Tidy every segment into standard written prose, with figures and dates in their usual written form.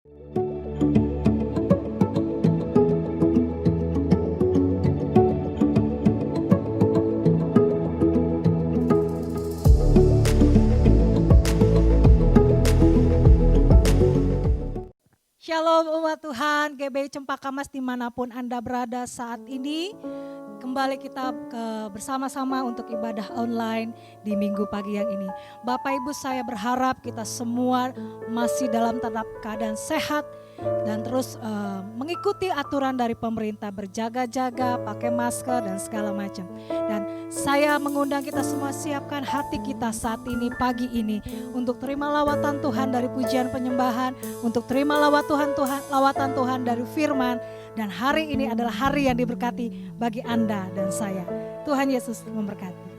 Shalom umat Tuhan, GBI Cempaka Mas dimanapun Anda berada saat ini. Kembali kita bersama-sama untuk ibadah online di minggu pagi yang ini. Bapak Ibu, saya berharap kita semua masih dalam tetap keadaan sehat dan terus mengikuti aturan dari pemerintah, berjaga-jaga, pakai masker dan segala macam. Dan saya mengundang kita semua siapkan hati kita saat ini, pagi ini, untuk terima lawatan Tuhan dari pujian penyembahan, untuk terima lawatan Tuhan dari firman. Dan hari ini adalah hari yang diberkati bagi Anda dan saya. Tuhan Yesus memberkati.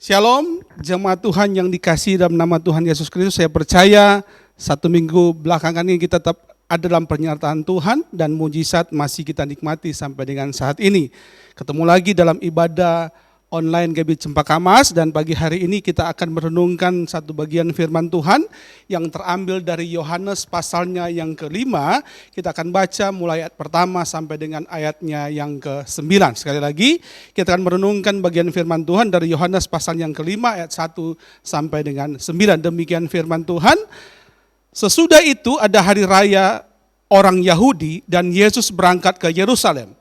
Shalom, jemaat Tuhan yang dikasihi dalam nama Tuhan Yesus Kristus. Saya percaya satu minggu belakangan ini kita tetap ada dalam penyertaan Tuhan dan mujizat masih kita nikmati sampai dengan saat ini. Ketemu lagi dalam ibadah online GBI Cempaka Mas, dan pagi hari ini kita akan merenungkan satu bagian firman Tuhan yang terambil dari Yohanes pasalnya yang kelima. Kita akan baca mulai ayat pertama sampai dengan ayatnya yang ke-9. Sekali lagi kita akan merenungkan bagian firman Tuhan dari Yohanes pasal yang kelima ayat 1 sampai dengan 9. Demikian firman Tuhan. Sesudah itu ada hari raya orang Yahudi dan Yesus berangkat ke Yerusalem.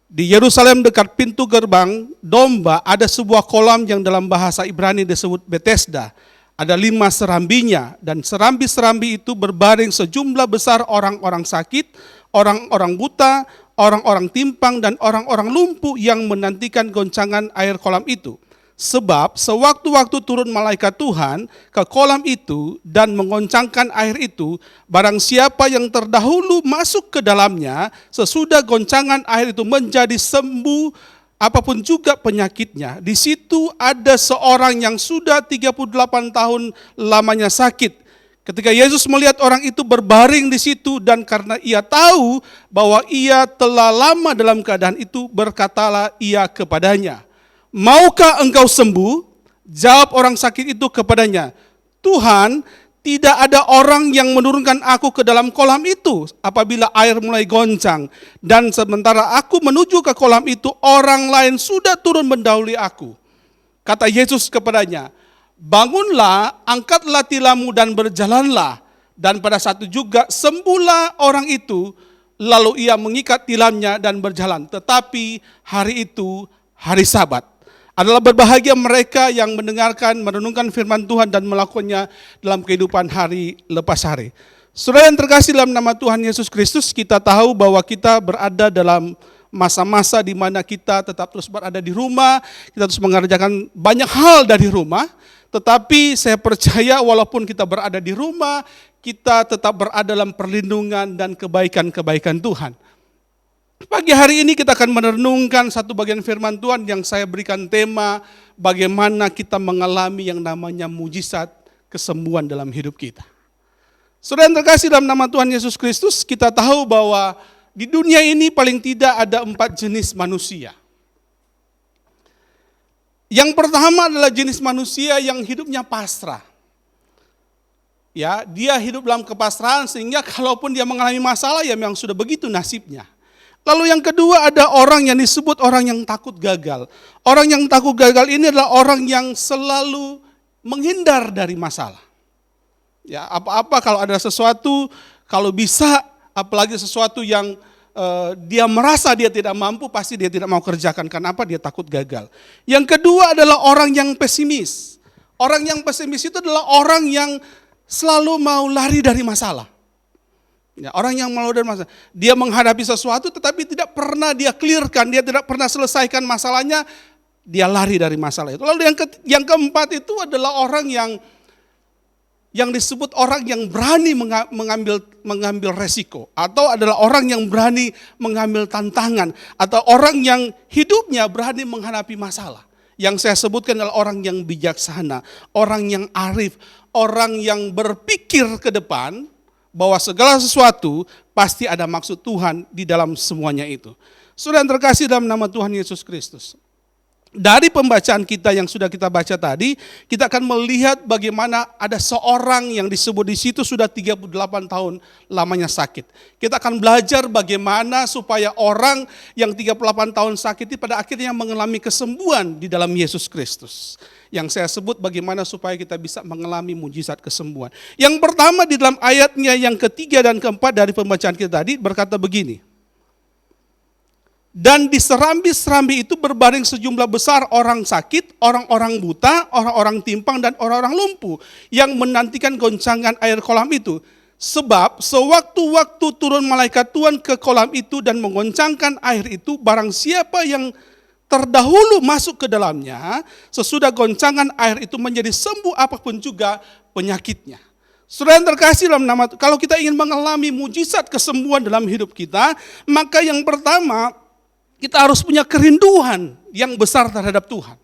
Di Yerusalem dekat pintu gerbang domba ada sebuah kolam yang dalam bahasa Ibrani disebut Bethesda. Ada 5 serambinya, dan serambi-serambi itu berbaring sejumlah besar orang-orang sakit, orang-orang buta, orang-orang timpang, dan orang-orang lumpuh yang menantikan goncangan air kolam itu. Sebab sewaktu-waktu turun malaikat Tuhan ke kolam itu dan mengoncangkan air itu, barang siapa yang terdahulu masuk ke dalamnya, sesudah goncangan air itu menjadi sembuh apapun juga penyakitnya. Di situ ada seorang yang sudah 38 tahun lamanya sakit. Ketika Yesus melihat orang itu berbaring di situ dan karena ia tahu bahwa ia telah lama dalam keadaan itu, berkatalah ia kepadanya, "Maukah engkau sembuh?" Jawab orang sakit itu kepadanya, "Tuhan, tidak ada orang yang menurunkan aku ke dalam kolam itu apabila air mulai goncang. Dan sementara aku menuju ke kolam itu, orang lain sudah turun mendahului aku." Kata Yesus kepadanya, "Bangunlah, angkatlah tilammu dan berjalanlah." Dan pada saat itu juga sembuhlah orang itu, lalu ia mengikat tilamnya dan berjalan. Tetapi hari itu hari Sabat. Adalah berbahagia mereka yang mendengarkan, merenungkan firman Tuhan dan melakukannya dalam kehidupan hari lepas hari. Saudara yang terkasih dalam nama Tuhan Yesus Kristus, kita tahu bahwa kita berada dalam masa-masa di mana kita tetap terus berada di rumah, kita terus mengerjakan banyak hal dari rumah, tetapi saya percaya walaupun kita berada di rumah, kita tetap berada dalam perlindungan dan kebaikan-kebaikan Tuhan. Pagi hari ini kita akan merenungkan satu bagian firman Tuhan yang saya berikan tema bagaimana kita mengalami yang namanya mujizat kesembuhan dalam hidup kita. Saudara yang terkasih dalam nama Tuhan Yesus Kristus, kita tahu bahwa di dunia ini paling tidak ada 4 jenis manusia. Yang pertama adalah jenis manusia yang hidupnya pasrah. Ya, dia hidup dalam kepasrahan sehingga kalaupun dia mengalami masalah ya memang sudah begitu nasibnya. Lalu yang kedua ada orang yang disebut orang yang takut gagal. Orang yang takut gagal ini adalah orang yang selalu menghindar dari masalah. Ya, apa-apa kalau ada sesuatu, kalau bisa, apalagi sesuatu yang dia merasa dia tidak mampu, pasti dia tidak mau kerjakan. Kenapa? Dia takut gagal. Yang kedua adalah orang yang pesimis. Orang yang pesimis itu adalah orang yang selalu mau lari dari masalah. Ya, orang yang mau dari masalah, dia menghadapi sesuatu tetapi tidak pernah dia clearkan, dia tidak pernah selesaikan masalahnya, dia lari dari masalah itu. Lalu yang keempat itu adalah orang yang disebut orang yang berani mengambil resiko, atau adalah orang yang berani mengambil tantangan, atau orang yang hidupnya berani menghadapi masalah. Yang saya sebutkan adalah orang yang bijaksana, orang yang arif, orang yang berpikir ke depan, bahwa segala sesuatu pasti ada maksud Tuhan di dalam semuanya itu. Saudara yang terkasih dalam nama Tuhan Yesus Kristus. Dari pembacaan kita yang sudah kita baca tadi, kita akan melihat bagaimana ada seorang yang disebut di situ sudah 38 tahun lamanya sakit. Kita akan belajar bagaimana supaya orang yang 38 tahun sakit itu pada akhirnya mengalami kesembuhan di dalam Yesus Kristus. Yang saya sebut bagaimana supaya kita bisa mengalami mujizat kesembuhan. Yang pertama di dalam ayatnya yang ketiga dan keempat dari pembacaan kita tadi berkata begini. Dan di serambi-serambi itu berbaring sejumlah besar orang sakit, orang-orang buta, orang-orang timpang, dan orang-orang lumpuh yang menantikan goncangan air kolam itu. Sebab sewaktu-waktu turun malaikat Tuhan ke kolam itu dan mengoncangkan air itu, barang siapa yang terdahulu masuk ke dalamnya, sesudah goncangan air itu menjadi sembuh apapun juga penyakitnya. Saudara yang terkasih dalam nama, kalau kita ingin mengalami mujizat kesembuhan dalam hidup kita, maka yang pertama, kita harus punya kerinduan yang besar terhadap Tuhan.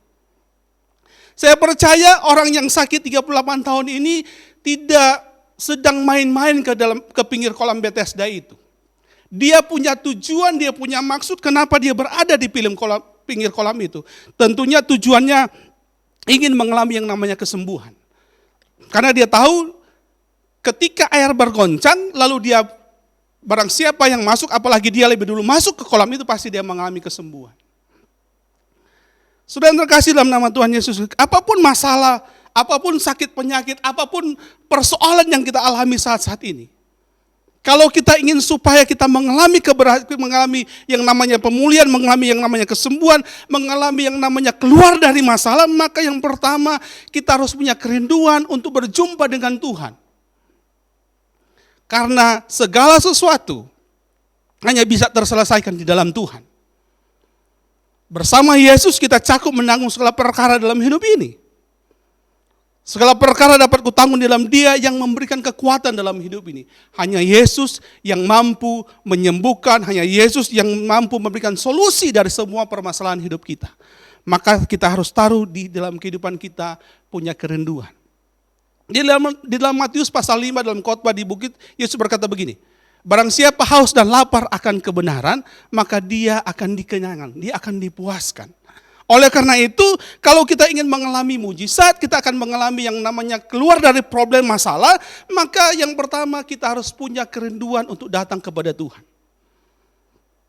Saya percaya orang yang sakit 38 tahun ini tidak sedang main-main ke pinggir kolam Bethesda itu. Dia punya tujuan, dia punya maksud kenapa dia berada di pinggir kolam itu. Tentunya tujuannya ingin mengalami yang namanya kesembuhan. Karena dia tahu ketika air bergoncang lalu dia barang siapa yang masuk, apalagi dia lebih dulu masuk ke kolam itu, pasti dia mengalami kesembuhan. Saudara yang terkasih dalam nama Tuhan Yesus, apapun masalah, apapun sakit penyakit, apapun persoalan yang kita alami saat-saat ini, kalau kita ingin supaya kita mengalami yang namanya pemulihan, mengalami yang namanya kesembuhan, mengalami yang namanya keluar dari masalah, maka yang pertama kita harus punya kerinduan untuk berjumpa dengan Tuhan. Karena segala sesuatu hanya bisa terselesaikan di dalam Tuhan. Bersama Yesus kita cakup menanggung segala perkara dalam hidup ini. Segala perkara dapat kutanggung dalam Dia yang memberikan kekuatan dalam hidup ini. Hanya Yesus yang mampu menyembuhkan, hanya Yesus yang mampu memberikan solusi dari semua permasalahan hidup kita. Maka kita harus taruh di dalam kehidupan kita punya kerinduan. Di dalam Matius pasal 5 dalam khotbah di bukit, Yesus berkata begini, barang siapa haus dan lapar akan kebenaran, maka dia akan dikenyangkan, dia akan dipuaskan. Oleh karena itu, kalau kita ingin mengalami mujizat, kita akan mengalami yang namanya keluar dari problem masalah, maka yang pertama kita harus punya kerinduan untuk datang kepada Tuhan.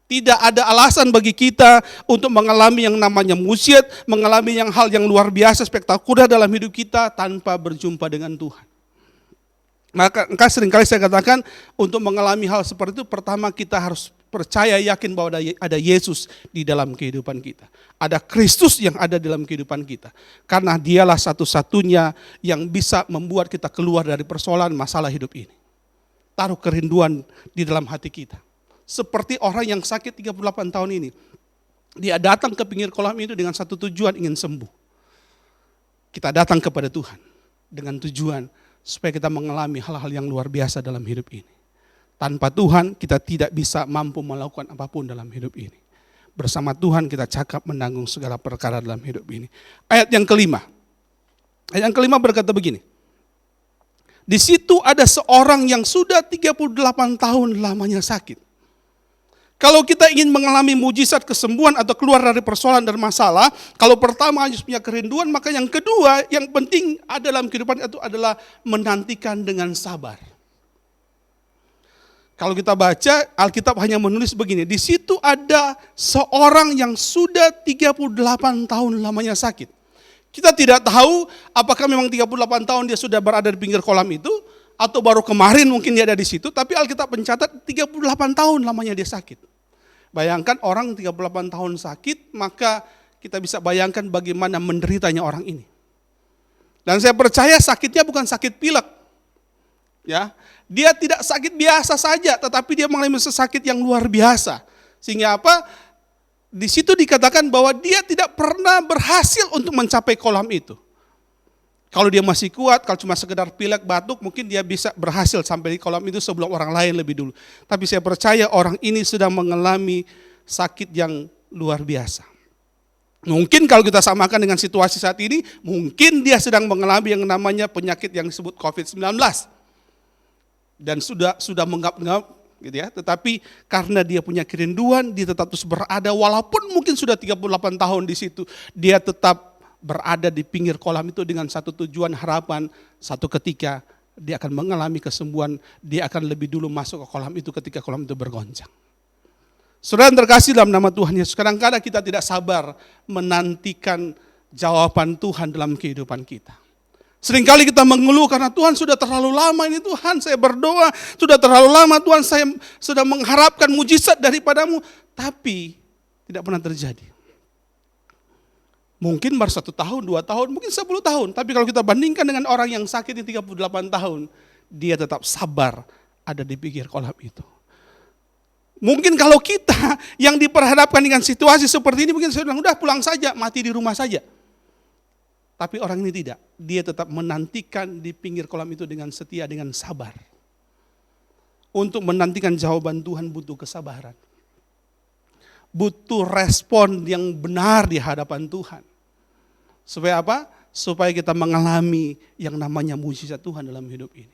Tidak ada alasan bagi kita untuk mengalami yang namanya mujizat, mengalami hal yang luar biasa, spektakuler dalam hidup kita tanpa berjumpa dengan Tuhan. Maka seringkali saya katakan untuk mengalami hal seperti itu, pertama kita harus percaya, yakin bahwa ada Yesus di dalam kehidupan kita. Ada Kristus yang ada dalam kehidupan kita. Karena Dialah satu-satunya yang bisa membuat kita keluar dari persoalan masalah hidup ini. Taruh kerinduan di dalam hati kita. Seperti orang yang sakit 38 tahun ini. Dia datang ke pinggir kolam itu dengan satu tujuan, ingin sembuh. Kita datang kepada Tuhan dengan tujuan supaya kita mengalami hal-hal yang luar biasa dalam hidup ini. Tanpa Tuhan kita tidak bisa mampu melakukan apapun dalam hidup ini. Bersama Tuhan kita cakap menanggung segala perkara dalam hidup ini. Ayat yang kelima. Ayat yang kelima berkata begini. Di situ ada seorang yang sudah 38 tahun lamanya sakit. Kalau kita ingin mengalami mujizat kesembuhan atau keluar dari persoalan dan masalah, kalau pertama harus punya kerinduan, maka yang kedua yang penting dalam kehidupan itu adalah menantikan dengan sabar. Kalau kita baca, Alkitab hanya menulis begini, di situ ada seorang yang sudah 38 tahun lamanya sakit. Kita tidak tahu apakah memang 38 tahun dia sudah berada di pinggir kolam itu, atau baru kemarin mungkin dia ada di situ, tapi Alkitab mencatat 38 tahun lamanya dia sakit. Bayangkan orang 38 tahun sakit, maka kita bisa bayangkan bagaimana menderitanya orang ini. Dan saya percaya sakitnya bukan sakit pilek. Ya, dia tidak sakit biasa saja, tetapi dia mengalami sakit yang luar biasa. Sehingga apa? Di situ dikatakan bahwa dia tidak pernah berhasil untuk mencapai kolam itu. Kalau dia masih kuat, kalau cuma sekedar pilek, batuk, mungkin dia bisa berhasil sampai di kolam itu sebelum orang lain lebih dulu. Tapi saya percaya orang ini sedang mengalami sakit yang luar biasa. Mungkin kalau kita samakan dengan situasi saat ini, mungkin dia sedang mengalami yang namanya penyakit yang disebut COVID-19. Dan sudah menggap-ngap, gitu ya. Tetapi karena dia punya kerinduan, dia tetap terus berada, walaupun mungkin sudah 38 tahun di situ, dia tetap berada di pinggir kolam itu dengan satu tujuan harapan, satu ketika dia akan mengalami kesembuhan, dia akan lebih dulu masuk ke kolam itu ketika kolam itu bergoncang. Saudara yang terkasih dalam nama Tuhan Yesus, kadang-kadang kita tidak sabar menantikan jawaban Tuhan dalam kehidupan kita. Seringkali kita mengeluh karena Tuhan sudah terlalu lama ini, Tuhan saya berdoa, sudah terlalu lama Tuhan saya sudah mengharapkan mujizat daripadamu, tapi tidak pernah terjadi. Mungkin baru 1 tahun, 2 tahun, mungkin 10 tahun. Tapi kalau kita bandingkan dengan orang yang sakit di 38 tahun, dia tetap sabar ada di pinggir kolam itu. Mungkin kalau kita yang diperhadapkan dengan situasi seperti ini, mungkin saya bilang, udah pulang saja, mati di rumah saja. Tapi orang ini tidak. Dia tetap menantikan di pinggir kolam itu dengan setia, dengan sabar. Untuk menantikan jawaban Tuhan butuh kesabaran. Butuh respon yang benar di hadapan Tuhan. Supaya apa? Supaya kita mengalami yang namanya mujizat Tuhan dalam hidup ini.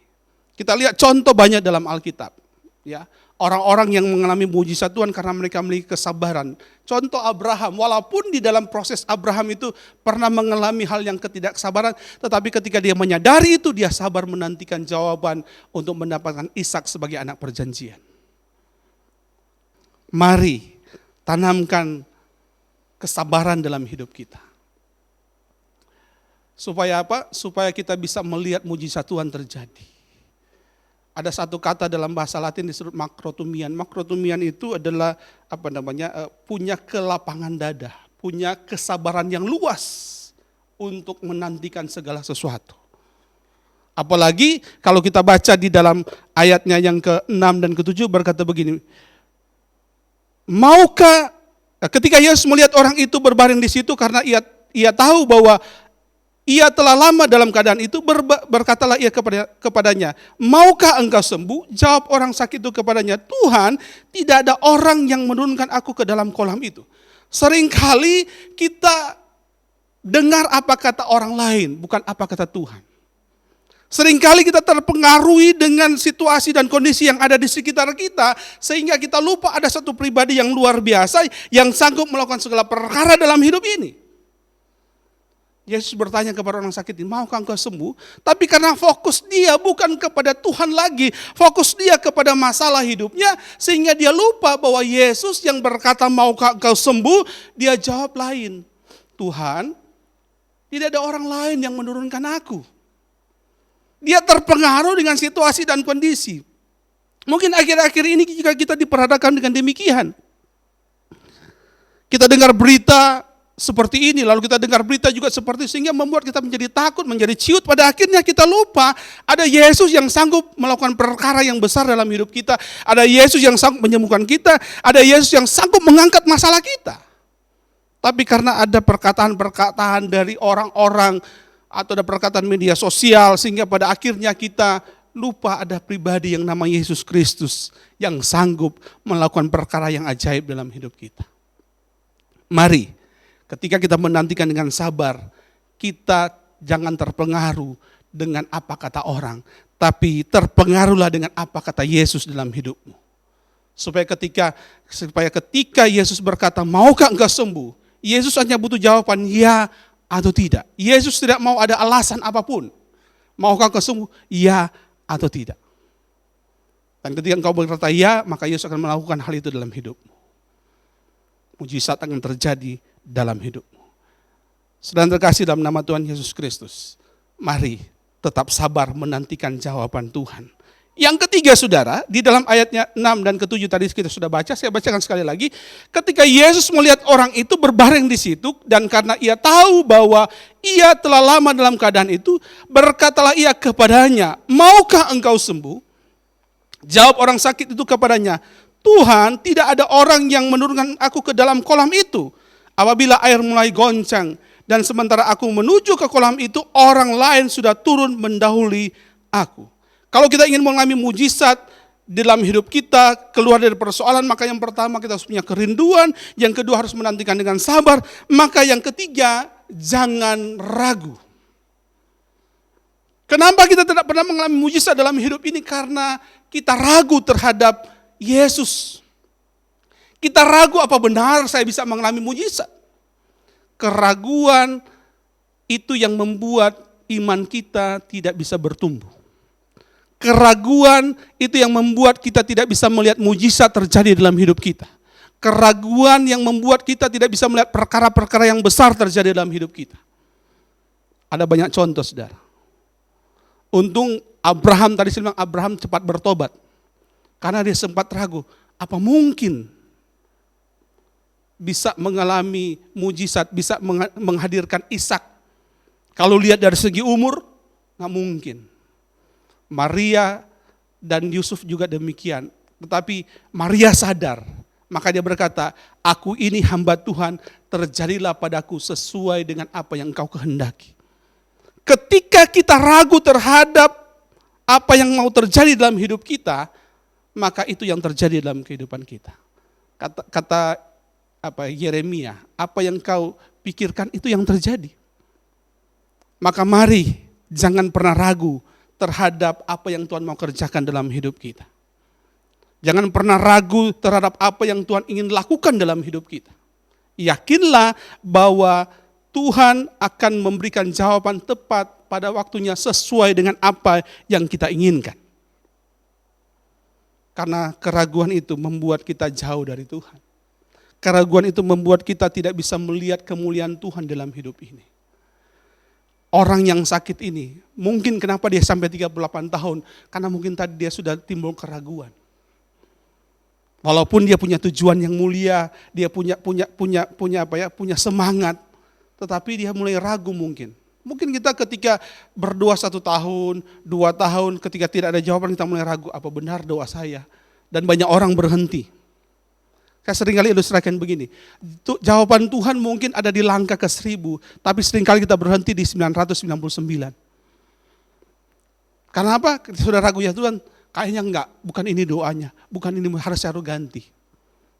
Kita lihat contoh banyak dalam Alkitab. Ya, orang-orang yang mengalami mujizat Tuhan karena mereka memiliki kesabaran. Contoh Abraham, walaupun di dalam proses Abraham itu pernah mengalami hal yang ketidaksabaran, tetapi ketika dia menyadari itu, dia sabar menantikan jawaban untuk mendapatkan Ishak sebagai anak perjanjian. Mari tanamkan kesabaran dalam hidup kita. Supaya apa? Supaya kita bisa melihat mujizat Tuhan terjadi. Ada satu kata dalam bahasa Latin disebut makrotumian. Makrotumian itu adalah punya kelapangan dada, punya kesabaran yang luas untuk menantikan segala sesuatu. Apalagi kalau kita baca di dalam ayatnya yang ke-6 dan ke-7 berkata begini, maukah Ketika Yesus melihat orang itu berbaring di situ karena ia tahu bahwa ia telah lama dalam keadaan itu, berkatalah ia kepadanya, maukah engkau sembuh? Jawab orang sakit itu kepadanya, Tuhan, tidak ada orang yang menurunkan aku ke dalam kolam itu. Seringkali kita dengar apa kata orang lain, bukan apa kata Tuhan. Seringkali kita terpengaruhi dengan situasi dan kondisi yang ada di sekitar kita, sehingga kita lupa ada satu pribadi yang luar biasa, yang sanggup melakukan segala perkara dalam hidup ini. Yesus bertanya kepada orang sakit ini, maukah engkau sembuh? Tapi karena fokus dia bukan kepada Tuhan lagi, fokus dia kepada masalah hidupnya, sehingga dia lupa bahwa Yesus yang berkata maukah engkau sembuh, dia jawab lain. Tuhan, tidak ada orang lain yang menurunkan aku. Dia terpengaruh dengan situasi dan kondisi. Mungkin akhir-akhir ini jika kita diperhadapkan dengan demikian. Kita dengar berita seperti ini, lalu kita dengar berita juga seperti itu, sehingga membuat kita menjadi takut, menjadi ciut. Pada akhirnya kita lupa ada Yesus yang sanggup melakukan perkara yang besar dalam hidup kita. Ada Yesus yang sanggup menyembuhkan kita. Ada Yesus yang sanggup mengangkat masalah kita. Tapi karena ada perkataan-perkataan dari orang-orang atau ada perkataan media sosial, sehingga pada akhirnya kita lupa ada pribadi yang namanya Yesus Kristus yang sanggup melakukan perkara yang ajaib dalam hidup kita. Mari, ketika kita menantikan dengan sabar, kita jangan terpengaruh dengan apa kata orang, tapi terpengaruhlah dengan apa kata Yesus dalam hidupmu. Supaya ketika Yesus berkata, maukah engkau sembuh? Yesus hanya butuh jawaban ya atau tidak. Yesus tidak mau ada alasan apapun. Maukah engkau sembuh? Ya atau tidak. Dan ketika engkau berkata ya, maka Yesus akan melakukan hal itu dalam hidupmu. Mujizat akan terjadi dalam hidupmu. Saudara terkasih dalam nama Tuhan Yesus Kristus, mari tetap sabar menantikan jawaban Tuhan. Yang ketiga saudara, di dalam ayatnya 6 dan ke-7 tadi kita sudah baca, saya bacakan sekali lagi. Ketika Yesus melihat orang itu berbaring di situ, dan karena ia tahu bahwa ia telah lama dalam keadaan itu, berkatalah ia kepadanya, maukah engkau sembuh? Jawab orang sakit itu kepadanya, Tuhan, tidak ada orang yang menurunkan aku ke dalam kolam itu. Apabila air mulai goncang dan sementara aku menuju ke kolam itu, orang lain sudah turun mendahului aku. Kalau kita ingin mengalami mujizat dalam hidup kita, keluar dari persoalan, maka yang pertama kita harus punya kerinduan, yang kedua harus menantikan dengan sabar, maka yang ketiga jangan ragu. Kenapa kita tidak pernah mengalami mujizat dalam hidup ini? Karena kita ragu terhadap Yesus. Kita ragu apa benar saya bisa mengalami mujizat. Keraguan itu yang membuat iman kita tidak bisa bertumbuh. Keraguan itu yang membuat kita tidak bisa melihat mujizat terjadi dalam hidup kita. Keraguan yang membuat kita tidak bisa melihat perkara-perkara yang besar terjadi dalam hidup kita. Ada banyak contoh saudara. Untung Abraham, tadi saya bilang Abraham cepat bertobat. Karena dia sempat ragu, apa mungkin bisa mengalami mujizat, bisa menghadirkan Ishak. Kalau lihat dari segi umur, nggak mungkin. Maria dan Yusuf juga demikian. Tetapi Maria sadar, maka dia berkata, aku ini hamba Tuhan, terjadilah padaku sesuai dengan apa yang engkau kehendaki. Ketika kita ragu terhadap apa yang mau terjadi dalam hidup kita, maka itu yang terjadi dalam kehidupan kita. Kata Yeremia, apa yang kau pikirkan itu yang terjadi. Maka mari jangan pernah ragu terhadap apa yang Tuhan mau kerjakan dalam hidup kita. Jangan pernah ragu terhadap apa yang Tuhan ingin lakukan dalam hidup kita. Yakinlah bahwa Tuhan akan memberikan jawaban tepat pada waktunya sesuai dengan apa yang kita inginkan. Karena keraguan itu membuat kita jauh dari Tuhan. Keraguan itu membuat kita tidak bisa melihat kemuliaan Tuhan dalam hidup ini. Orang yang sakit ini, mungkin kenapa dia sampai 38 tahun, karena mungkin tadi dia sudah timbul keraguan. Walaupun dia punya tujuan yang mulia, dia punya semangat, tetapi dia mulai ragu mungkin. Mungkin kita ketika berdoa 1 tahun, 2 tahun, ketika tidak ada jawaban kita mulai ragu, apa benar doa saya? Dan banyak orang berhenti. Saya seringkali ilustrasikan begini, jawaban Tuhan mungkin ada di langkah ke 1000, tapi seringkali kita berhenti di 999. Karena apa? Kita sudah ragu ya Tuhan, kayaknya enggak, bukan ini doanya, bukan ini harus saya ganti.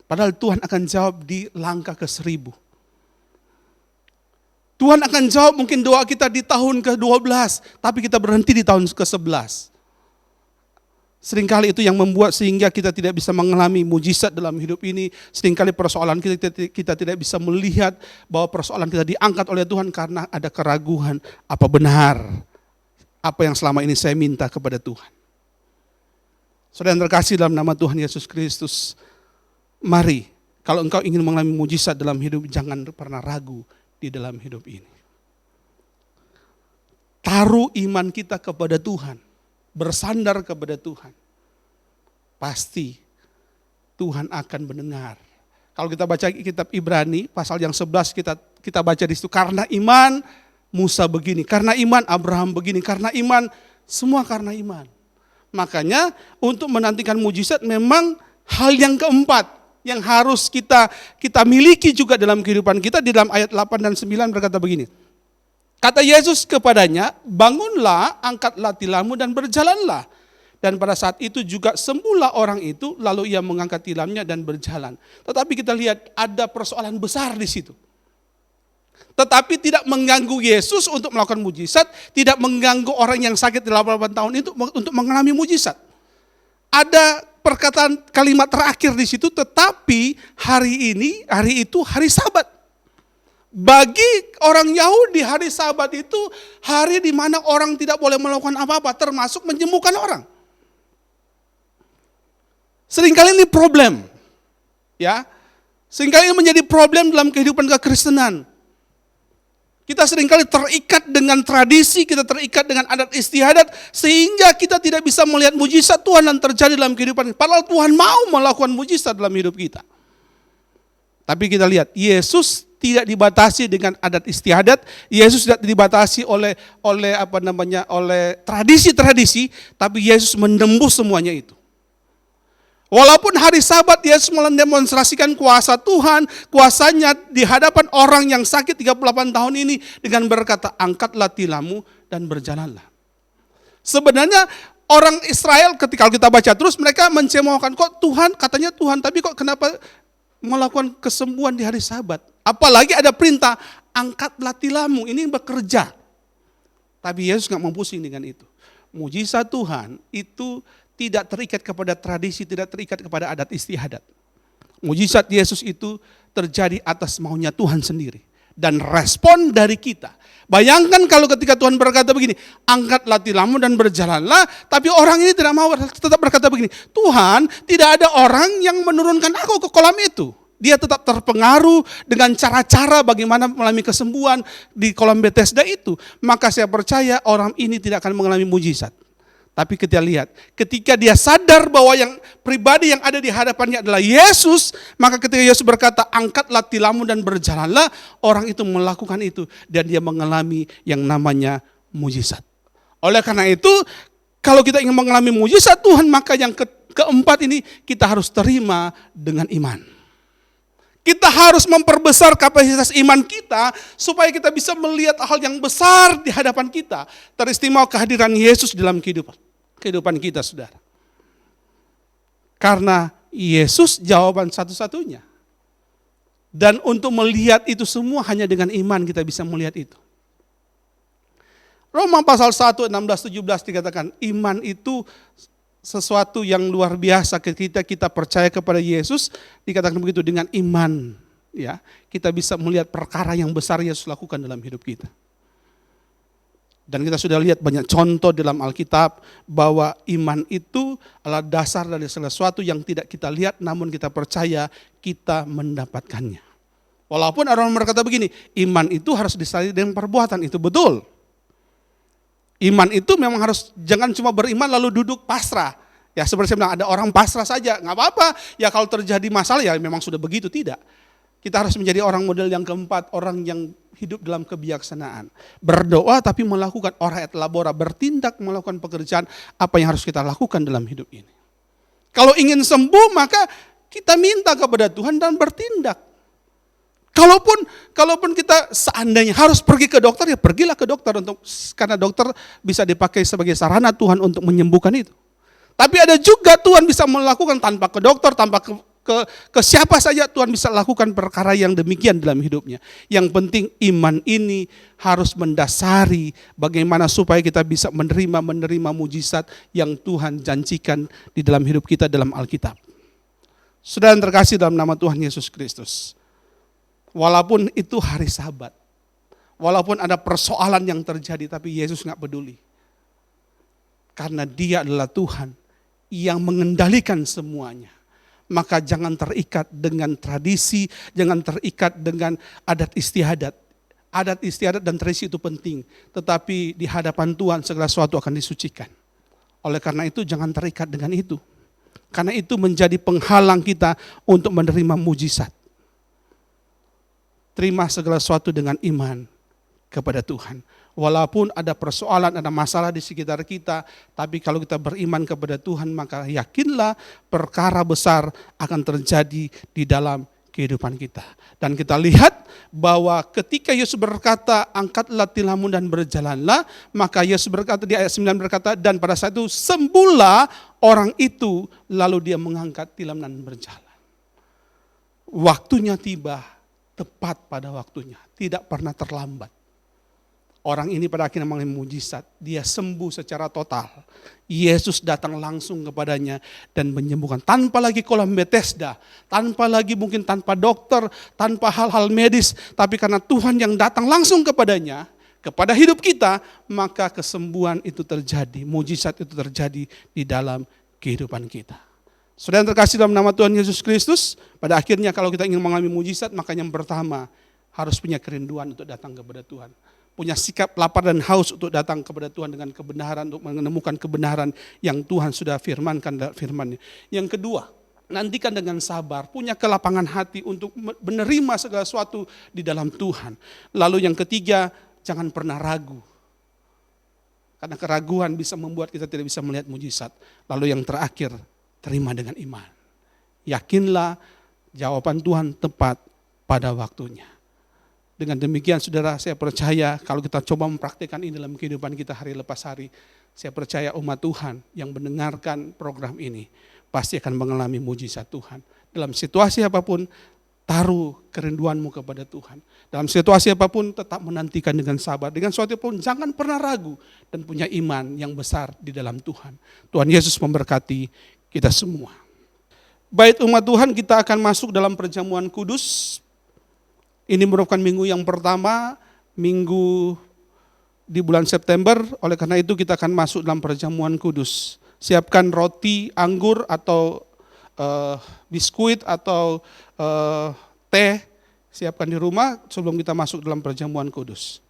Padahal Tuhan akan jawab di langkah ke 1000. Tuhan akan jawab mungkin doa kita di tahun ke-12, tapi kita berhenti di tahun ke-11. Seringkali itu yang membuat sehingga kita tidak bisa mengalami mujizat dalam hidup ini. Seringkali persoalan kita tidak bisa melihat bahwa persoalan kita diangkat oleh Tuhan karena ada keraguan. Apa benar apa yang selama ini saya minta kepada Tuhan? Saudara yang terkasih dalam nama Tuhan Yesus Kristus, mari kalau engkau ingin mengalami mujizat dalam hidup, jangan pernah ragu di dalam hidup ini. Taruh iman kita kepada Tuhan. Bersandar kepada Tuhan, pasti Tuhan akan mendengar. Kalau kita baca kitab Ibrani pasal yang 11 kita baca di situ, karena iman Musa begini, karena iman Abraham begini, karena iman semua karena iman. Makanya untuk menantikan mujizat memang hal yang keempat yang harus kita miliki juga dalam kehidupan kita. Di dalam ayat 8 dan 9 berkata begini. Kata Yesus kepadanya, bangunlah, angkatlah tilammu dan berjalanlah. Dan pada saat itu juga sembuhlah orang itu, lalu ia mengangkat tilamnya dan berjalan. Tetapi kita lihat ada persoalan besar di situ. Tetapi tidak mengganggu Yesus untuk melakukan mujizat, tidak mengganggu orang yang sakit 88 tahun itu untuk mengalami mujizat. Ada perkataan kalimat terakhir di situ, tetapi hari itu hari Sabat. Bagi orang Yahudi hari Sabat itu hari di mana orang tidak boleh melakukan apa-apa termasuk menyembuhkan orang. Seringkali ini problem. Ya. Seringkali ini menjadi problem dalam kehidupan kekristenan. Kita seringkali terikat dengan tradisi, kita terikat dengan adat istiadat sehingga kita tidak bisa melihat mujizat Tuhan yang terjadi dalam kehidupan kita. Padahal Tuhan mau melakukan mujizat dalam hidup kita. Tapi kita lihat Yesus tidak dibatasi dengan adat istiadat, Yesus tidak dibatasi oleh tradisi-tradisi, tapi Yesus menembus semuanya itu. Walaupun hari Sabat Yesus mendemonstrasikan kuasa Tuhan, kuasanya di hadapan orang yang sakit 38 tahun ini dengan berkata, angkatlah tilammu dan berjalanlah. Sebenarnya orang Israel ketika kita baca terus mereka mencemoohkan, kok Tuhan, katanya Tuhan, tapi kok kenapa melakukan kesembuhan di hari Sabat? Apalagi ada perintah, angkatlah tilammu, ini bekerja. Tapi Yesus gak mau pusing dengan itu. Mujizat Tuhan itu tidak terikat kepada tradisi, tidak terikat kepada adat istiadat. Mujizat Yesus itu terjadi atas maunya Tuhan sendiri. Dan respon dari kita. Bayangkan kalau ketika Tuhan berkata begini, angkatlah tilammu dan berjalanlah, tapi orang ini tidak mau, tetap berkata begini, Tuhan, tidak ada orang yang menurunkan aku ke kolam itu. Dia tetap terpengaruh dengan cara-cara bagaimana mengalami kesembuhan di kolam Bethesda itu. Maka saya percaya orang ini tidak akan mengalami mujizat. Tapi kita lihat, ketika dia sadar bahwa yang pribadi yang ada di hadapannya adalah Yesus, maka ketika Yesus berkata, angkatlah tilammu dan berjalanlah, orang itu melakukan itu. Dan dia mengalami yang namanya mujizat. Oleh karena itu, kalau kita ingin mengalami mujizat Tuhan, maka yang keempat ini kita harus terima dengan iman. Kita harus memperbesar kapasitas iman kita supaya kita bisa melihat hal yang besar di hadapan kita. Teristimewa kehadiran Yesus dalam kehidupan kita, saudara. Karena Yesus jawaban satu-satunya. Dan untuk melihat itu semua hanya dengan iman kita bisa melihat itu. Roma pasal 1, 16, 17 dikatakan iman itu sesuatu yang luar biasa ketika kita percaya kepada Yesus, dikatakan begitu, dengan iman ya kita bisa melihat perkara yang besar Yesus lakukan dalam hidup kita. Dan kita sudah lihat banyak contoh dalam Alkitab bahwa iman itu adalah dasar dari segala sesuatu yang tidak kita lihat namun kita percaya kita mendapatkannya. Walaupun orang berkata begini, iman itu harus disertai dengan perbuatan, itu betul. Iman itu memang harus, jangan cuma beriman lalu duduk pasrah. Ya seperti saya bilang, ada orang pasrah saja, gak apa-apa. Ya kalau terjadi masalah ya memang sudah begitu, tidak. Kita harus menjadi orang model yang keempat, orang yang hidup dalam kebijaksanaan. Berdoa tapi melakukan, ora et labora, bertindak melakukan pekerjaan apa yang harus kita lakukan dalam hidup ini. Kalau ingin sembuh maka kita minta kepada Tuhan dan bertindak. Kalaupun kita seandainya harus pergi ke dokter, ya pergilah ke dokter karena dokter bisa dipakai sebagai sarana Tuhan untuk menyembuhkan itu. Tapi ada juga Tuhan bisa melakukan tanpa ke dokter, tanpa ke siapa saja Tuhan bisa lakukan perkara yang demikian dalam hidupnya. Yang penting iman ini harus mendasari bagaimana supaya kita bisa menerima mujizat yang Tuhan janjikan di dalam hidup kita dalam Alkitab. Saudara yang terkasih dalam nama Tuhan Yesus Kristus. Walaupun itu hari Sabat, walaupun ada persoalan yang terjadi, tapi Yesus gak peduli. Karena Dia adalah Tuhan yang mengendalikan semuanya. Maka jangan terikat dengan tradisi, jangan terikat dengan adat istiadat. Adat istiadat dan tradisi itu penting, tetapi di hadapan Tuhan segala sesuatu akan disucikan. Oleh karena itu jangan terikat dengan itu. Karena itu menjadi penghalang kita untuk menerima mujizat. Terima segala sesuatu dengan iman kepada Tuhan. Walaupun ada persoalan, ada masalah di sekitar kita, tapi kalau kita beriman kepada Tuhan, maka yakinlah perkara besar akan terjadi di dalam kehidupan kita. Dan kita lihat bahwa ketika Yesus berkata, angkatlah tilammu dan berjalanlah, maka Yesus berkata di ayat 9 berkata, dan pada saat itu sembuhlah orang itu, lalu dia mengangkat tilam dan berjalan. Waktunya tiba. Tepat pada waktunya, tidak pernah terlambat. Orang ini pada akhirnya mengalami mujizat, dia sembuh secara total. Yesus datang langsung kepadanya dan menyembuhkan. Tanpa lagi kolam Bethesda, tanpa lagi mungkin tanpa dokter, tanpa hal-hal medis. Tapi karena Tuhan yang datang langsung kepadanya, kepada hidup kita, maka kesembuhan itu terjadi, mujizat itu terjadi di dalam kehidupan kita. Saudara yang terkasih dalam nama Tuhan Yesus Kristus, pada akhirnya kalau kita ingin mengalami mujizat, maka yang pertama harus punya kerinduan untuk datang kepada Tuhan. Punya sikap lapar dan haus untuk datang kepada Tuhan dengan kebenaran, untuk menemukan kebenaran yang Tuhan sudah firmankan dalam firman-Nya. Yang kedua, nantikan dengan sabar, punya kelapangan hati untuk menerima segala sesuatu di dalam Tuhan. Lalu yang ketiga, jangan pernah ragu. Karena keraguan bisa membuat kita tidak bisa melihat mujizat. Lalu yang terakhir, terima dengan iman. Yakinlah jawaban Tuhan tepat pada waktunya. Dengan demikian saudara, saya percaya kalau kita coba mempraktikkan ini dalam kehidupan kita hari lepas hari, saya percaya umat Tuhan yang mendengarkan program ini pasti akan mengalami mujizat Tuhan. Dalam situasi apapun, taruh kerinduanmu kepada Tuhan. Dalam situasi apapun, tetap menantikan dengan sabar. Dengan suatu pun jangan pernah ragu dan punya iman yang besar di dalam Tuhan. Tuhan Yesus memberkati kita semua. Baik umat Tuhan, kita akan masuk dalam perjamuan kudus. Ini merupakan minggu yang pertama, minggu di bulan September. Oleh karena itu kita akan masuk dalam perjamuan kudus. Siapkan roti, anggur atau biskuit atau teh. Siapkan di rumah sebelum kita masuk dalam perjamuan kudus.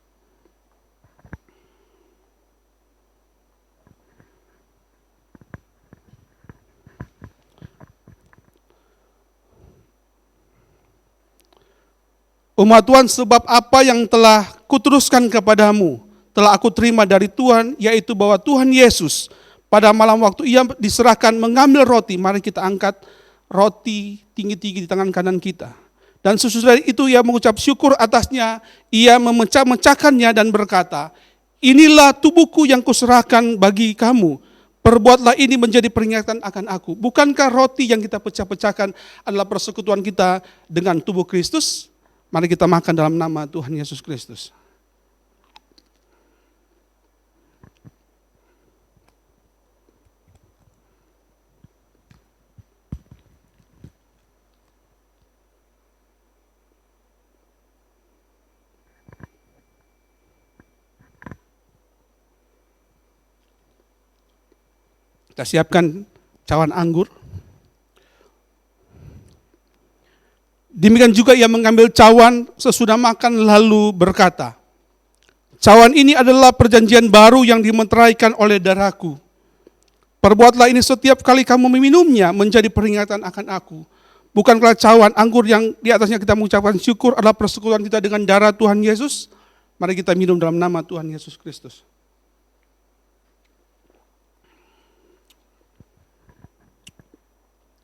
Umat Tuhan, sebab apa yang telah kuteruskan kepadamu, telah aku terima dari Tuhan, yaitu bahwa Tuhan Yesus pada malam waktu Ia diserahkan mengambil roti, mari kita angkat roti tinggi-tinggi di tangan kanan kita. Dan sesudah itu Ia mengucap syukur atasnya, Ia memecah-mecahkannya dan berkata, inilah tubuhku yang kuserahkan bagi kamu, perbuatlah ini menjadi peringatan akan aku. Bukankah roti yang kita pecah-pecahkan adalah persekutuan kita dengan tubuh Kristus? Mari kita makan dalam nama Tuhan Yesus Kristus. Kita siapkan cawan anggur. Demikian juga Ia mengambil cawan sesudah makan lalu berkata, cawan ini adalah perjanjian baru yang dimeteraikan oleh darahku. Perbuatlah ini setiap kali kamu meminumnya menjadi peringatan akan aku. Bukankah cawan anggur yang di atasnya kita mengucapkan syukur adalah persekutuan kita dengan darah Tuhan Yesus? Mari kita minum dalam nama Tuhan Yesus Kristus.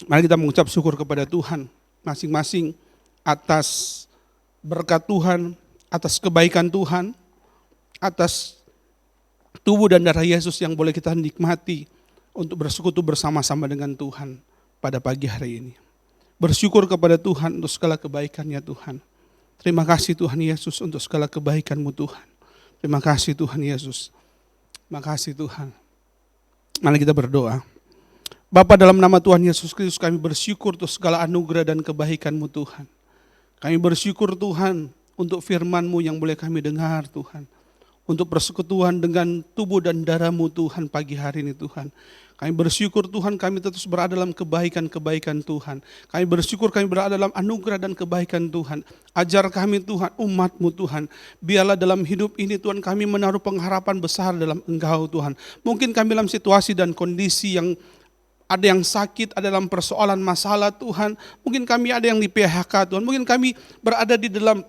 Mari kita mengucap syukur kepada Tuhan masing-masing atas berkat Tuhan, atas kebaikan Tuhan, atas tubuh dan darah Yesus yang boleh kita nikmati untuk bersekutu bersama-sama dengan Tuhan pada pagi hari ini. Bersyukur kepada Tuhan untuk segala kebaikan-Nya Tuhan. Terima kasih Tuhan Yesus untuk segala kebaikan-Mu Tuhan. Terima kasih Tuhan Yesus. Terima kasih Tuhan. Mari kita berdoa. Bapa, dalam nama Tuhan Yesus Kristus kami bersyukur untuk segala anugerah dan kebaikan-Mu Tuhan. Kami bersyukur Tuhan untuk firman-Mu yang boleh kami dengar Tuhan. Untuk persekutuan dengan tubuh dan darah-Mu Tuhan pagi hari ini Tuhan. Kami bersyukur Tuhan kami terus berada dalam kebaikan-kebaikan Tuhan. Kami bersyukur kami berada dalam anugerah dan kebaikan Tuhan. Ajar kami Tuhan, umat-Mu Tuhan. Biarlah dalam hidup ini Tuhan kami menaruh pengharapan besar dalam Engkau Tuhan. Mungkin kami dalam situasi dan kondisi yang ada yang sakit, ada dalam persoalan masalah Tuhan. Mungkin kami ada yang di PHK Tuhan. Mungkin kami berada di dalam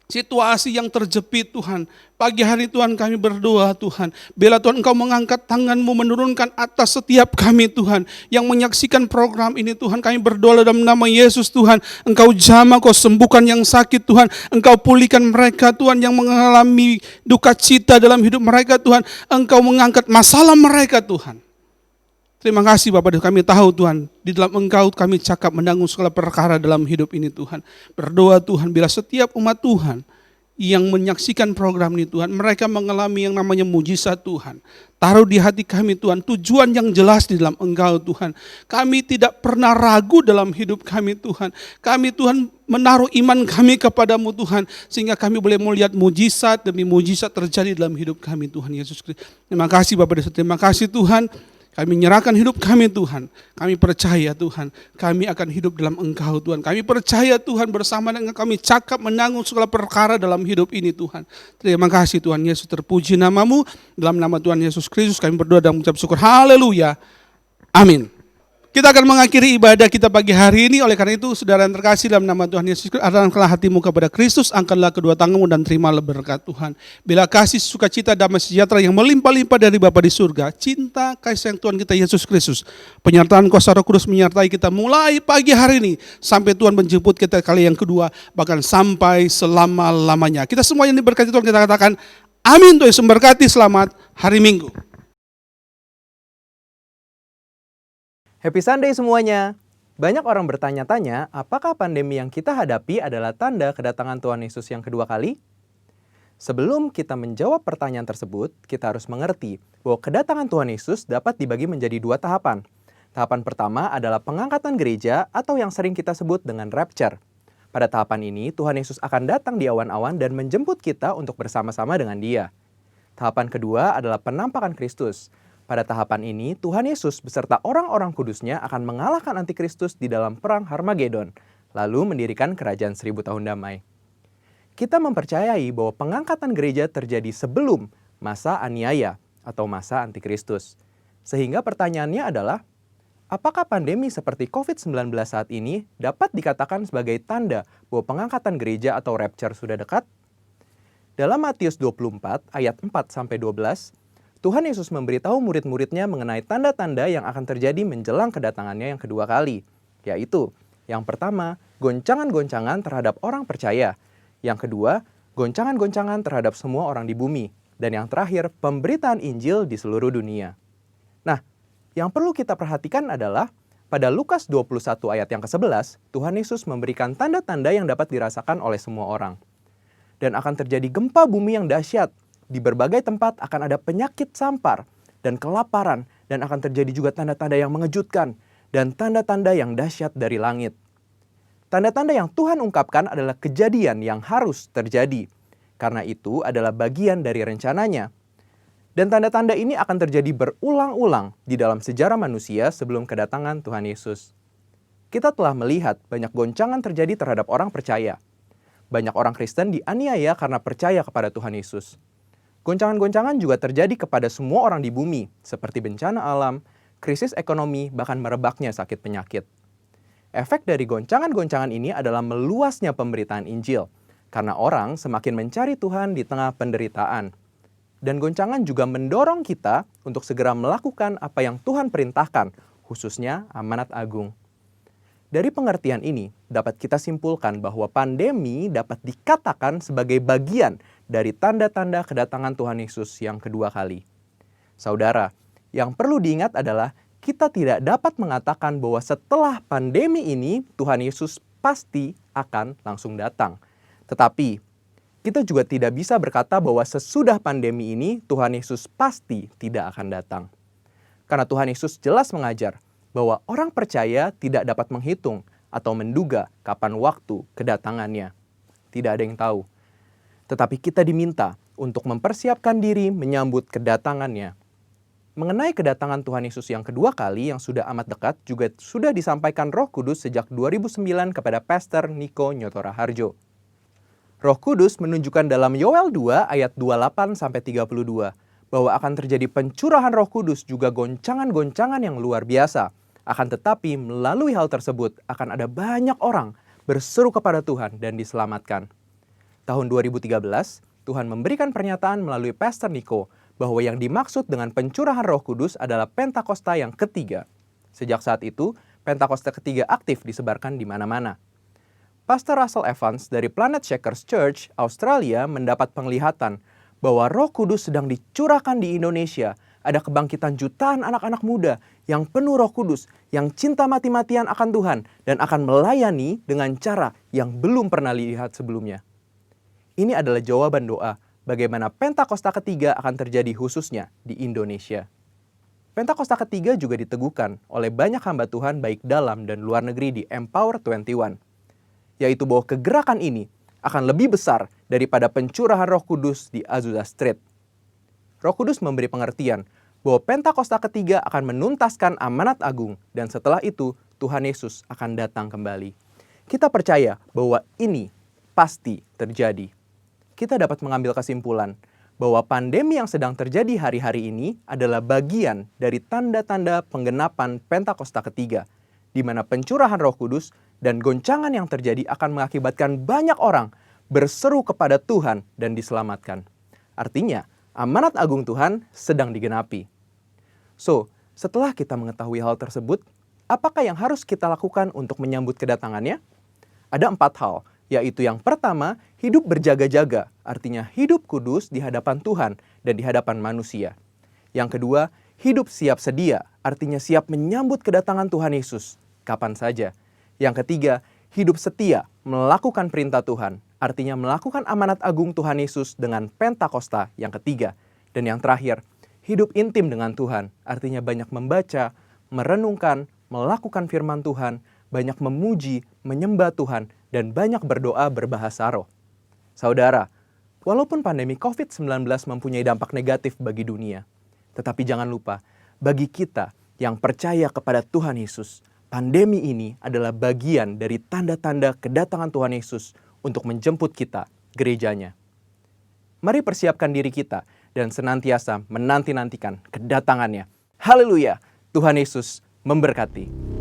situasi yang terjepit Tuhan. Pagi hari Tuhan kami berdoa Tuhan. Bila Tuhan Engkau mengangkat tangan-Mu menurunkan atas setiap kami Tuhan. Yang menyaksikan program ini Tuhan. Kami berdoa dalam nama Yesus Tuhan. Engkau jamah, Kau sembuhkan yang sakit Tuhan. Engkau pulihkan mereka Tuhan yang mengalami duka cita dalam hidup mereka Tuhan. Engkau mengangkat masalah mereka Tuhan. Terima kasih Bapak, kami tahu Tuhan, di dalam Engkau kami cakap menanggung segala perkara dalam hidup ini Tuhan. Berdoa Tuhan, bila setiap umat Tuhan yang menyaksikan program ini Tuhan, mereka mengalami yang namanya mujizat Tuhan. Taruh di hati kami Tuhan, tujuan yang jelas di dalam Engkau Tuhan. Kami tidak pernah ragu dalam hidup kami Tuhan. Kami Tuhan menaruh iman kami kepadamu Tuhan, sehingga kami boleh melihat mujizat demi mujizat terjadi dalam hidup kami Tuhan Yesus Kristus. Terima kasih Bapak, terima kasih Tuhan. Kami menyerahkan hidup kami Tuhan. Kami percaya Tuhan, kami akan hidup dalam Engkau Tuhan. Kami percaya Tuhan bersama dengan kami cakap menanggung segala perkara dalam hidup ini Tuhan. Terima kasih Tuhan Yesus, terpuji nama-Mu. Dalam nama Tuhan Yesus Kristus kami berdoa dan mengucap syukur. Haleluya. Amin. Kita akan mengakhiri ibadah kita pagi hari ini. Oleh karena itu, saudara yang terkasih dalam nama Tuhan Yesus Kristus, arahkanlah hatimu kepada Kristus, angkatlah kedua tanganmu dan terimalah berkat Tuhan. Bila kasih, sukacita, damai sejahtera yang melimpah-limpah dari Bapa di surga, cinta, kasih sayang Tuhan kita Yesus Kristus, penyertaan Kuasa Roh Kudus menyertai kita mulai pagi hari ini sampai Tuhan menjemput kita kali yang kedua, bahkan sampai selama-lamanya. Kita semua yang diberkati Tuhan, kita katakan amin. Tuhan Yesus memberkati. Selamat hari Minggu. Happy Sunday semuanya. Banyak orang bertanya-tanya, apakah pandemi yang kita hadapi adalah tanda kedatangan Tuhan Yesus yang kedua kali? Sebelum kita menjawab pertanyaan tersebut, kita harus mengerti bahwa kedatangan Tuhan Yesus dapat dibagi menjadi dua tahapan. Tahapan pertama adalah pengangkatan gereja atau yang sering kita sebut dengan rapture. Pada tahapan ini, Tuhan Yesus akan datang di awan-awan dan menjemput kita untuk bersama-sama dengan Dia. Tahapan kedua adalah penampakan Kristus. Pada tahapan ini, Tuhan Yesus beserta orang-orang kudusnya akan mengalahkan antikristus di dalam perang Harmagedon, lalu mendirikan kerajaan 1000 tahun damai. Kita mempercayai bahwa pengangkatan gereja terjadi sebelum masa aniaya atau masa antikristus. Sehingga pertanyaannya adalah, apakah pandemi seperti COVID-19 saat ini dapat dikatakan sebagai tanda bahwa pengangkatan gereja atau rapture sudah dekat? Dalam Matius 24 ayat 4-12, Tuhan Yesus memberitahu murid-muridnya mengenai tanda-tanda yang akan terjadi menjelang kedatangannya yang kedua kali, yaitu yang pertama, goncangan-goncangan terhadap orang percaya. Yang kedua, goncangan-goncangan terhadap semua orang di bumi. Dan yang terakhir, pemberitaan Injil di seluruh dunia. Nah, yang perlu kita perhatikan adalah pada Lukas 21 ayat yang ke-11, Tuhan Yesus memberikan tanda-tanda yang dapat dirasakan oleh semua orang. Dan akan terjadi gempa bumi yang dahsyat. Di berbagai tempat akan ada penyakit sampar dan kelaparan, dan akan terjadi juga tanda-tanda yang mengejutkan dan tanda-tanda yang dahsyat dari langit. Tanda-tanda yang Tuhan ungkapkan adalah kejadian yang harus terjadi, karena itu adalah bagian dari rencananya. Dan tanda-tanda ini akan terjadi berulang-ulang di dalam sejarah manusia sebelum kedatangan Tuhan Yesus. Kita telah melihat banyak goncangan terjadi terhadap orang percaya. Banyak orang Kristen dianiaya karena percaya kepada Tuhan Yesus. Goncangan-goncangan juga terjadi kepada semua orang di bumi, seperti bencana alam, krisis ekonomi, bahkan merebaknya sakit penyakit. Efek dari goncangan-goncangan ini adalah meluasnya pemberitaan Injil, karena orang semakin mencari Tuhan di tengah penderitaan. Dan goncangan juga mendorong kita untuk segera melakukan apa yang Tuhan perintahkan, khususnya amanat agung. Dari pengertian ini, dapat kita simpulkan bahwa pandemi dapat dikatakan sebagai bagian dari tanda-tanda kedatangan Tuhan Yesus yang kedua kali. Saudara, yang perlu diingat adalah kita tidak dapat mengatakan bahwa setelah pandemi ini Tuhan Yesus pasti akan langsung datang. Tetapi, kita juga tidak bisa berkata bahwa sesudah pandemi ini Tuhan Yesus pasti tidak akan datang. Karena Tuhan Yesus jelas mengajar bahwa orang percaya tidak dapat menghitung atau menduga kapan waktu kedatangannya. Tidak ada yang tahu. Tetapi kita diminta untuk mempersiapkan diri menyambut kedatangannya. Mengenai kedatangan Tuhan Yesus yang kedua kali yang sudah amat dekat juga sudah disampaikan Roh Kudus sejak 2009 kepada Pastor Niko Nyotora Harjo. Roh Kudus menunjukkan dalam Yoel 2 ayat 28-32 bahwa akan terjadi pencurahan Roh Kudus juga goncangan-goncangan yang luar biasa. Akan tetapi melalui hal tersebut akan ada banyak orang berseru kepada Tuhan dan diselamatkan. Tahun 2013, Tuhan memberikan pernyataan melalui Pastor Niko bahwa yang dimaksud dengan pencurahan Roh Kudus adalah Pentakosta yang ketiga. Sejak saat itu, Pentakosta ketiga aktif disebarkan di mana-mana. Pastor Russell Evans dari Planet Shakers Church, Australia mendapat penglihatan bahwa Roh Kudus sedang dicurahkan di Indonesia. Ada kebangkitan jutaan anak-anak muda yang penuh Roh Kudus, yang cinta mati-matian akan Tuhan dan akan melayani dengan cara yang belum pernah dilihat sebelumnya. Ini adalah jawaban doa bagaimana Pentakosta ketiga akan terjadi khususnya di Indonesia. Pentakosta ketiga juga diteguhkan oleh banyak hamba Tuhan baik dalam dan luar negeri di Empower 21. Yaitu bahwa kegerakan ini akan lebih besar daripada pencurahan Roh Kudus di Azusa Street. Roh Kudus memberi pengertian bahwa Pentakosta ketiga akan menuntaskan amanat agung dan setelah itu Tuhan Yesus akan datang kembali. Kita percaya bahwa ini pasti terjadi. Kita dapat mengambil kesimpulan bahwa pandemi yang sedang terjadi hari-hari ini adalah bagian dari tanda-tanda penggenapan Pentakosta ketiga, di mana pencurahan Roh Kudus dan goncangan yang terjadi akan mengakibatkan banyak orang berseru kepada Tuhan dan diselamatkan. Artinya, amanat agung Tuhan sedang digenapi. So, setelah kita mengetahui hal tersebut, apakah yang harus kita lakukan untuk menyambut kedatangannya? Ada 4 hal, yaitu yang pertama, hidup berjaga-jaga, artinya hidup kudus di hadapan Tuhan dan di hadapan manusia. Yang kedua, hidup siap sedia, artinya siap menyambut kedatangan Tuhan Yesus kapan saja. Yang ketiga, hidup setia, melakukan perintah Tuhan, artinya melakukan amanat agung Tuhan Yesus dengan Pentakosta yang ketiga. Dan yang terakhir, hidup intim dengan Tuhan, artinya banyak membaca, merenungkan, melakukan firman Tuhan, banyak memuji, menyembah Tuhan, dan banyak berdoa berbahasa roh. Saudara, walaupun pandemi COVID-19 mempunyai dampak negatif bagi dunia, tetapi jangan lupa, bagi kita yang percaya kepada Tuhan Yesus, pandemi ini adalah bagian dari tanda-tanda kedatangan Tuhan Yesus untuk menjemput kita, gerejanya. Mari persiapkan diri kita dan senantiasa menanti-nantikan kedatangannya. Haleluya! Tuhan Yesus memberkati.